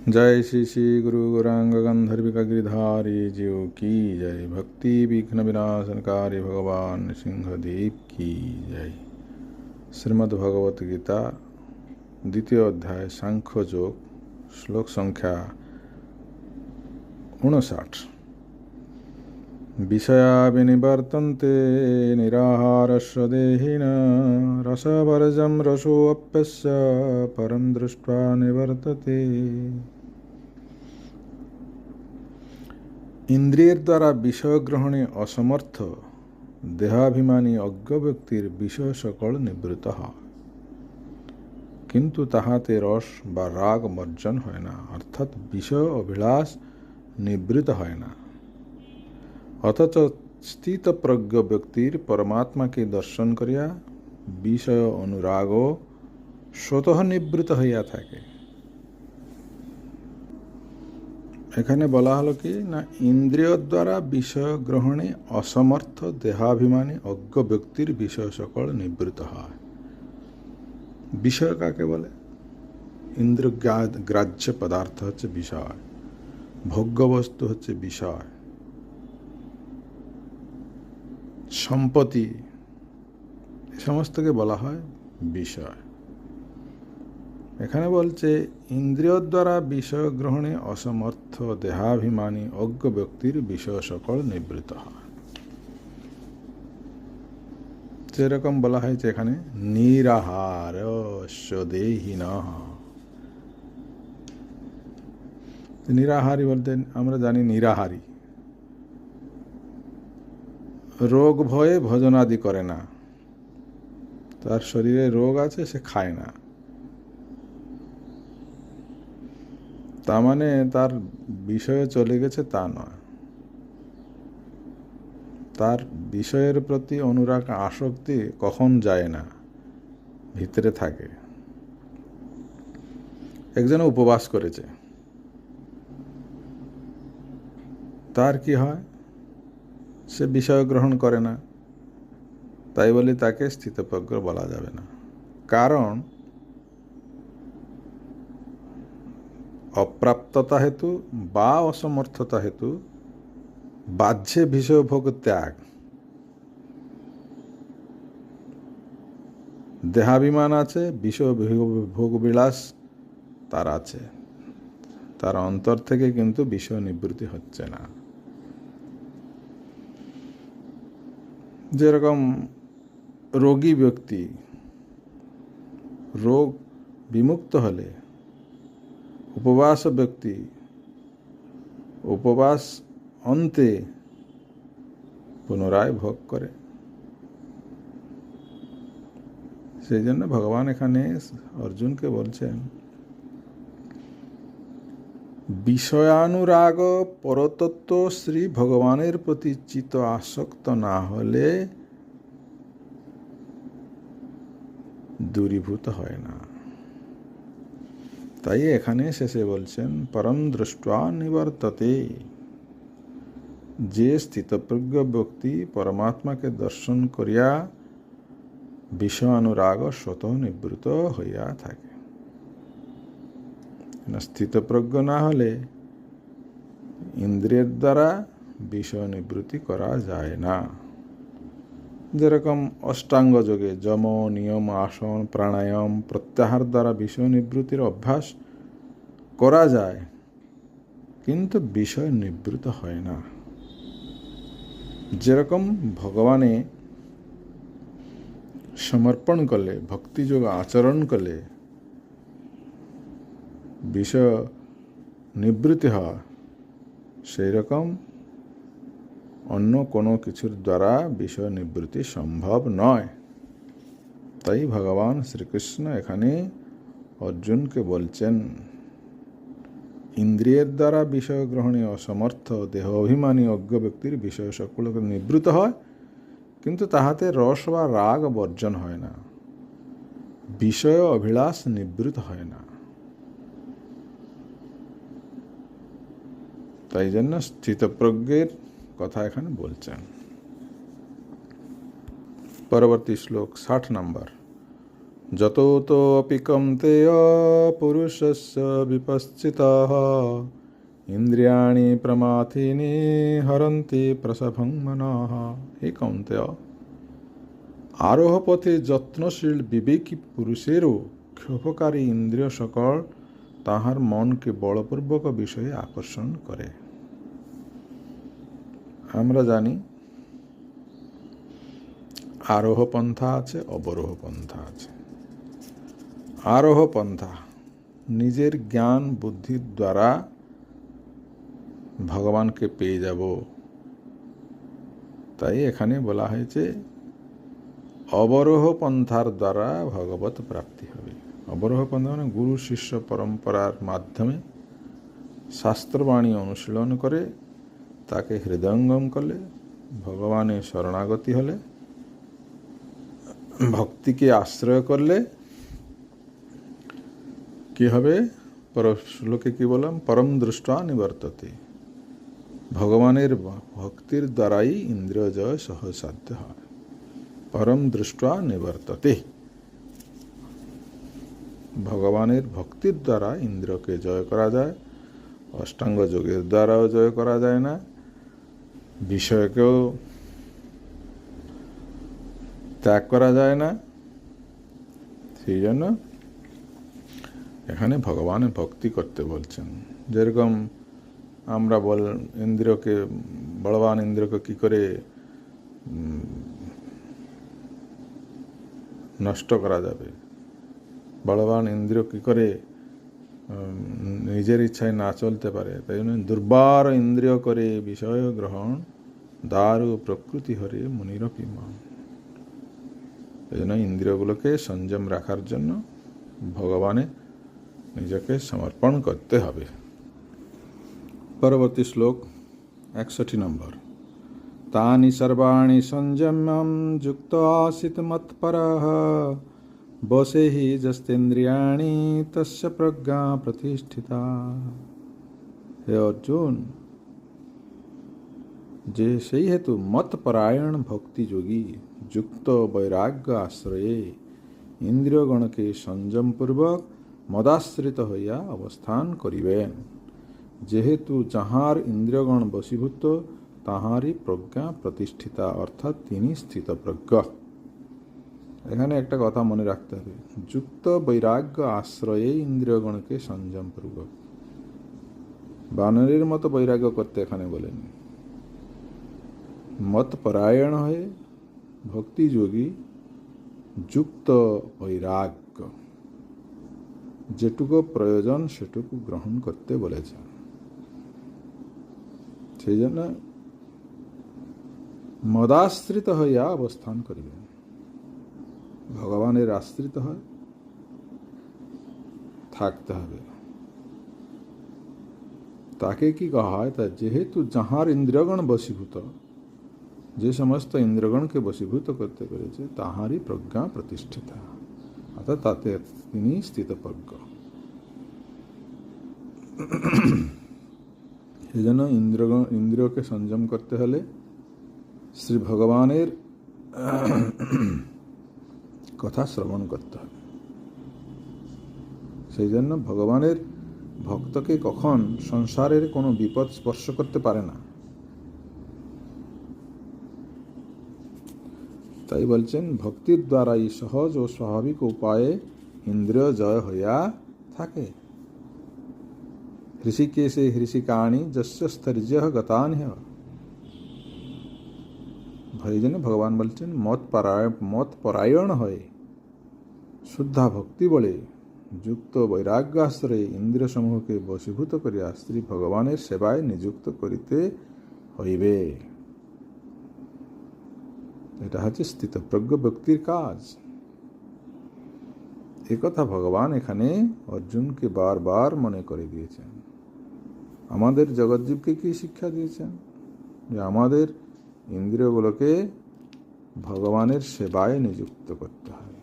जय श्री श्री गुरु गौरांग गंधर्विका गिरिधारी जीव की जय। भक्ति विघ्न विनाशनकारी भगवान सिंहदेव की जय। श्रीमद् भगवत गीता द्वितीय अध्याय सांख्य योग श्लोक संख्या 59। विषया विनिवर्तन्ते निराहारस्य देहिनः रसवर्जं रसोऽप्यस्य परं दृष्ट्वा निवर्तते। इंद्रियर द्वारा विषय ग्रहणे असमर्थ देहाभिमानी अज्ञ व्यक्तिर विषय सकल निवृत्त হয়, কিন্তু তাহাতে রস বা রাগ বর্জন হয় না, অর্থাৎ বিষয় অভিলাষ নিবৃত হয় না। অথচ স্থিতপ্রজ্ঞ ব্যক্তির পরমাত্মাকে দর্শন করিয়া বিষয় অনুরাগ স্বতঃ নিবৃত হইয়া থাকে। এখানে বলা হলো কি না, ইন্দ্রিয় দ্বারা বিষয় গ্রহণে অসমর্থ দেহাভিমানী অজ্ঞ ব্যক্তির বিষয় সকল নিবৃত হয়। বিষয় কাকে বলে? ইন্দ্র গ্রাহ্য পদার্থ হচ্ছে বিষয়, ভোগ্য বস্তু হচ্ছে বিষয়, সম্পত্তি সমস্তকে বলা হয় বিষয়। এখানে বলছে ইন্দ্রিয় দ্বারা বিষয় গ্রহণে অসমর্থ দেহাভিমানী অজ্ঞ ব্যক্তির বিষয় সকল নিবৃত হয়। যেরকম বলা হয়েছে এখানে নিরাহারস্য দেহিনঃ। নিরাহারী বলতে আমরা জানি নিরাহারী রোগ ভয়ে ভোজনাদি করে না, তার শরীরে রোগ আছে, সে খায় না, তা মানে তার বিষয়ে চলে গেছে তা নয়, তার বিষয়ের প্রতি অনুরাগ আসক্তি কখন যায় না, ভিতরে থাকে। একজন উপবাস করেছে, তার কি হয়? সে বিষয় গ্রহণ করে না, তাই বলে তাকে স্থিতপ্রজ্ঞ বলা যাবে না। কারণ অপ্রাপ্ততা হেতু বা অসমর্থতা হেতু বাহ্যে বিষয় ভোগ ত্যাগ, দেহাভিমান আছে, বিষয় ভোগ বিলাস তার আছে, তার অন্তর থেকে কিন্তু বিষয় নিবৃত্তি হচ্ছে না। যেরকম রোগী ব্যক্তি রোগ বিমুক্ত হলে উপবাস ব্যক্তি উপবাস অন্তে পুনরায় ভোগ করে। সেই জন্য ভগবান এখানে অর্জুনকে বলছেন, বিষয়ানুরাগ পরতত্ত্ব শ্রী ভগবানের প্রতি চিত্ত আসক্ত না হলে দূরীভূত হয় না। তাই এখানে শেষে বলছেন পরম দৃष्ट्वा নিবর্ততে। যে স্থিতপ্রজ্ঞ ব্যক্তি পরমাত্মাকে দর্শন করিয়া বিষয় অনুরাগ স্বতঃ নিবৃত হইয়া থাকে। স্থিতপ্রজ্ঞ না হলে ইন্দ্রিয়ের দ্বারা বিষয় নিবৃত্তি করা যায় না। যেরকম অষ্টাঙ্গ যোগে যম, নিয়ম, আসন, প্রাণায়াম প্রত্যাহার দ্বারা বিষয় নিবৃত্তির অভ্যাস করা যায়, কিন্তু বিষয় নিবৃত হয় না। যেরকম ভগবানে সমর্পণ করলে, ভক্তিযোগ আচরণ করলে বিষয় নিবৃত্তি হয়, সেই রকম অন্য কোনো কিছুর দ্বারা বিষয় নিবৃত্তি সম্ভব নয়। তাই ভগবান শ্রীকৃষ্ণ এখানে অর্জুনকে বলছেন, ইন্দ্রিয়ের দ্বারা বিষয় গ্রহণে অসমর্থ দেহ অভিমানী অজ্ঞ ব্যক্তির বিষয় সকলকে নিবৃত হয়, কিন্তু তাহাতে রস বা রাগ বর্জন হয় না, বিষয় অভিলাষ নিবৃত হয় না। তাই জন্য স্থিতপ্রজ্ঞের কথা এখানে বলছেন। পরবর্তী শ্লোক 60 নম্বর। যতোপি কৌন্তেয় পুরুষস্য বিপশ্চিতঃ ইন্দ্রিয়াণি প্রমাথিনী হরন্তি প্রসভং মনঃ। হে কৌন্তেয়, আরোহ পথে যত্নশীল বিবেকী পুরুষেরও ক্ষোভকারী ইন্দ্রিয় সকল তাহার মনকে বলপূর্বক বিষয়ে আকর্ষণ করে। আমরা জানি আরোহ পন্থা আছে, অবরোহ পন্থা আছে। আরোহ পন্থা নিজের জ্ঞান বুদ্ধির দ্বারা ভগবানকে পেয়ে যাব, তাই এখানে বলা হয়েছে অবরোহ পন্থার দ্বারা ভগবত প্রাপ্তি হবে। অবরোহ পন্থা মানে গুরু শিষ্য পরম্পরার মাধ্যমে শাস্ত্রবাণী অনুশীলন করে তাকে হৃদয়ঙ্গম করলে, ভগবানের শরণাগতি হলে, ভক্তিকে আশ্রয় করলে কি হবে? শ্লোকে কি বললাম? পরম দৃষ্টা নিবর্ততে। ভগবানের ভক্তির দ্বারাই ইন্দ্রিয় জয় সহসাধ্য হয়। পরম দৃষ্টা নিবর্ততে, ভগবানের ভক্তির দ্বারা ইন্দ্রিয়কে জয় করা যায়। অষ্টাঙ্গ যোগের দ্বারাও জয় করা যায় না, বিষয়কেও ত্যাগ করা যায় না। সেই জন্য এখানে ভগবানের ভক্তি করতে বলছেন। যেরকম আমরা ইন্দ্রিয়কে, বলবান ইন্দ্রিয়কে কি করে নষ্ট করা যাবে, বলবান ইন্দ্রিয় কি করে নিজের ইচ্ছায় না চলতে পারে, তাই জন্য দুর্বার ইন্দ্রিয় করে বিষয় গ্রহণ, দারু প্রকৃতি হরে মুনিরপি মান। এই জন্য ইন্দ্রিয়গুলোকে সংযম রাখার জন্য ভগবানে নিজেকে সমর্পণ করতে হবে। পরবর্তী শ্লোক 61 নম্বর। তানি সর্বাণি সংযম্যম যুক্ত আসিত মৎপরঃ বসে হি যস্তেন্দ্রিয়াণি তস্য প্রজ্ঞা প্রতিষ্ঠিতা। হে অর্জুন, যে সেই হেতু মৎপরায়ণ ভক্তি যোগী যুক্ত বৈরাগ্য আশ্রয়ে ইন্দ্রিয়গণকে সংযমপূর্বক মদাশ্রিত হইয়া অবস্থান করিবেন। যেহেতু যাহার ইন্দ্রিয়গণ বশীভূত তাহারই প্রজ্ঞা প্রতিষ্ঠিতা, অর্থাৎ তিনি স্থিতপ্রজ্ঞ। এখানে একটা কথা মনে রাখতে হবে, যুক্ত বৈরাগ্য আশ্রয়ে ইন্দ্রিয়গণকে সংযমপূর্বক। বানরের মতো বৈরাগ্য করতে এখানে বলেনি। মতপরায়ণ হয়ে ভক্তিযোগী যুক্ত বৈরাগ্য, যেটুকু প্রয়োজন সেটুকু গ্রহণ করতে বলেছেন। সেই জন্য মদাশ্রিত হইয়া অবস্থান করিবেন। ভগবানের আশ্রিত হয় থাকতে হবে। তাকে কি কহা হয়? তা যেহেতু যাহার ইন্দ্রিয়গণ বশীভূত, যে সমস্ত ইন্দ্রিয়গণকে বশীভূত করতে পেরেছে তাহারই প্রজ্ঞা প্রতিষ্ঠিতা, অর্থাৎ তাতে তিনি স্থিতপ্রজ্ঞ। এই জন্য ইন্দ্রিয়কে সংযম করতে হলে শ্রী ভগবানের কথা শ্রবণ করতে হবে। সেই জন্য ভগবানের ভক্তকে কখন সংসারের কোনো বিপদ স্পর্শ করতে পারে না। তাই বলছেন ভক্তির দ্বারাই সহজ ও স্বাভাবিক উপায়ে ইন্দ্রিয় জয় হইয়া থাকে। হৃষিকেশে হৃষিকাণি যস্য স্থৈর্য গতান্হ। এই জন্য ভগবান বলছেন মৎপরায়ণ হয়ে শুদ্ধা ভক্তি বলে যুক্ত বৈরাগ্য আশ্রয়ে ইন্দ্রিয় সমূহকে বশীভূত করিয়া শ্রী ভগবানের সেবায় নিযুক্ত করিতে হইবে। এটা হচ্ছে স্থিতপ্রজ্ঞ ব্যক্তির কাজ। একথা ভগবান এখানে অর্জুনকে বারবার মনে করে দিয়েছেন। আমাদের জগৎজীবকে কি শিক্ষা দিয়েছেন? যে আমাদের ইন্দ্রিয়গুলোকে ভগবানের সেবায় নিযুক্ত করতে হবে।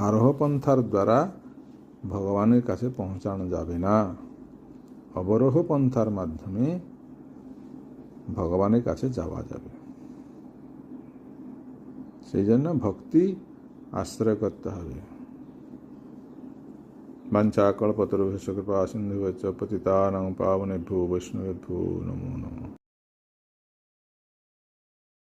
আরোহ পন্থার দ্বারা ভগবানের কাছে পৌঁছানো যাবে না, অবরোহ পন্থার মাধ্যমে ভগবানের কাছে যাওয়া যাবে। সেই জন্য ভক্তি আশ্রয় করতে হবে। বাঞ্ছাকল্পতরুভ্যশ্চ কৃপা সিন্ধুভ্যশ্চ পতিতানাং পাবনেভ্যো বৈষ্ণবেভ্যো নমো নমঃ।